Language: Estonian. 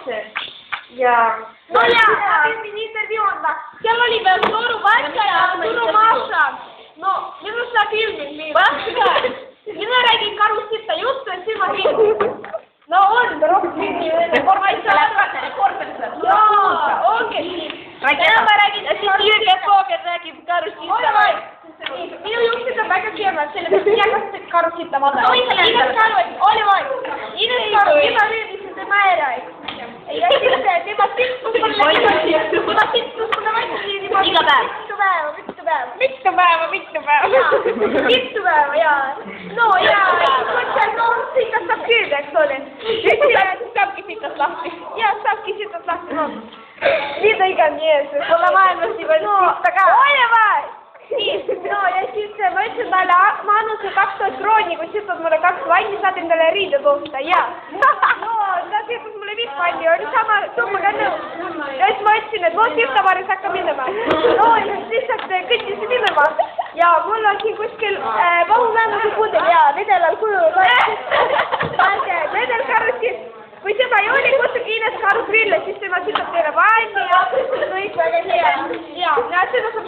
üldse. Ja. No jaa, ma pidin intervjuu andma. Seal oli veel Toru Vaska ja Turu Maša. No, minu seda filmi nii. Vaska. Mina räägin Karusita juttu, et silma filmi. No on, rohkem jaa, ongi. Ja ma räägin, et siis Jürgen Fooger räägib Karusita. Ole vaid. Minu juhtid on väga keemad, sellepärast minä kasvasin Karusita vaata. Ines Karu, ole vaid. Ines Karu, mida veedisin tema ära, eks. Ja siis tema sittus mulle vaiksi. Iga päev. Mitu päeva, jaa. No jaa, siitast saab küüda, eks ole. Saabki siitast lahti. Jaa, saabki siitast lahti, no. Nii ta iga nii ees, pole maailmas nii palju sitta ka. Ole vaid! No ja siis ma ütlesin talle, ma annan sulle 2000 krooni, kui sitad mulle 2 vanni, saad endale riided osta, jaa. No, ta sitas mulle 5 vanni, oli sama summaga nõus. Ja siis ma ütlesin, et vot siftavaris hakka minema. No ja siis lihtsalt kõttisin minema. Ja mul on siin kuskil vahumäänuse pudel ja vedelal kujul. Vedel Karusit. Kui seda ei oli, kutsuge Ines Karu grille, siis tema sitab teile vanni ja kõik väga hea. Ja seda saab